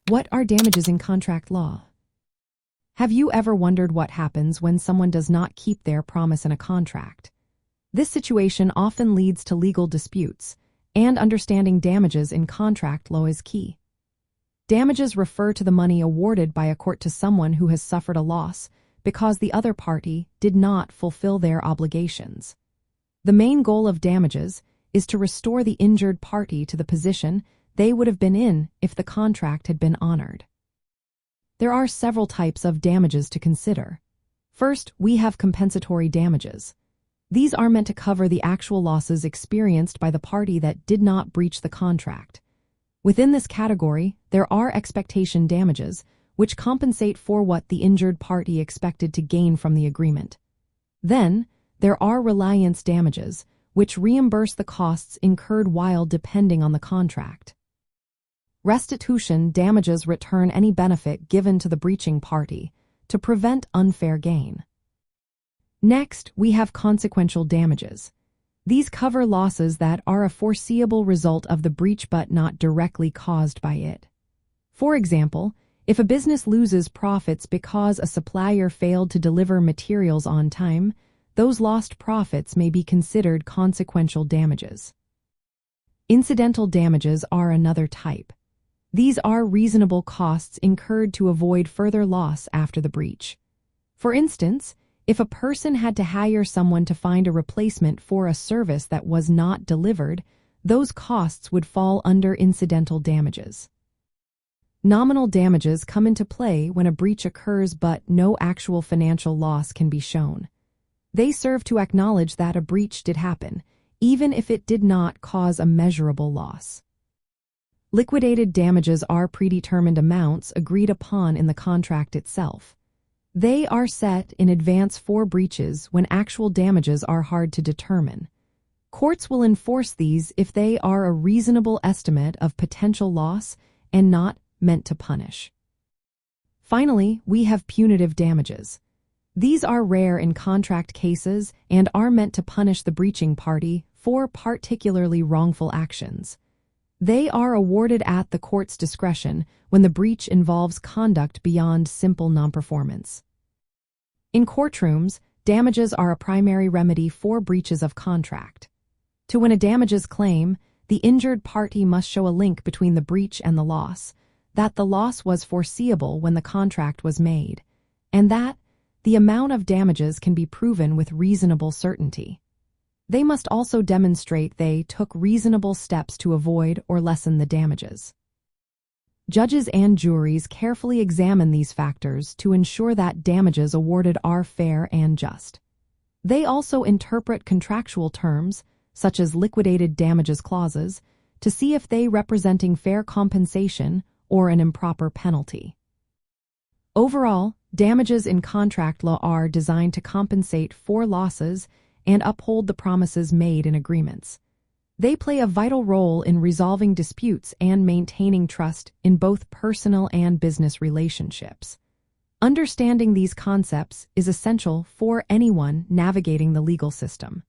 What are damages in contract law? Have you ever wondered what happens when someone does not keep their promise in a contract? This situation often leads to legal disputes, and understanding damages in contract law is key. Damages refer to the money awarded by a court to someone who has suffered a loss because the other party did not fulfill their obligations. The main goal of damages is to restore the injured party to the position they would have been in if the contract had been honored. There are several types of damages to consider. First, we have compensatory damages. These are meant to cover the actual losses experienced by the party that did not breach the contract. Within this category, there are expectation damages, which compensate for what the injured party expected to gain from the agreement. Then, there are reliance damages, which reimburse the costs incurred while depending on the contract. Restitution damages return any benefit given to the breaching party to prevent unfair gain. Next, we have consequential damages. These cover losses that are a foreseeable result of the breach but not directly caused by it. For example, if a business loses profits because a supplier failed to deliver materials on time, those lost profits may be considered consequential damages. Incidental damages are another type. These are reasonable costs incurred to avoid further loss after the breach. For instance, if a person had to hire someone to find a replacement for a service that was not delivered, those costs would fall under incidental damages. Nominal damages come into play when a breach occurs but no actual financial loss can be shown. They serve to acknowledge that a breach did happen, even if it did not cause a measurable loss. Liquidated damages are predetermined amounts agreed upon in the contract itself. They are set in advance for breaches when actual damages are hard to determine. Courts will enforce these if they are a reasonable estimate of potential loss and not meant to punish. Finally, we have punitive damages. These are rare in contract cases and are meant to punish the breaching party for particularly wrongful actions. They are awarded at the court's discretion when the breach involves conduct beyond simple nonperformance. In courtrooms, damages are a primary remedy for breaches of contract. To win a damages claim, the injured party must show a link between the breach and the loss, that the loss was foreseeable when the contract was made, and that the amount of damages can be proven with reasonable certainty. They must also demonstrate they took reasonable steps to avoid or lessen the damages. Judges and juries carefully examine these factors to ensure that damages awarded are fair and just. They also interpret contractual terms, such as liquidated damages clauses, to see if they representing fair compensation or an improper penalty. Overall, damages in contract law are designed to compensate for losses and uphold the promises made in agreements. They play a vital role in resolving disputes and maintaining trust in both personal and business relationships. Understanding these concepts is essential for anyone navigating the legal system.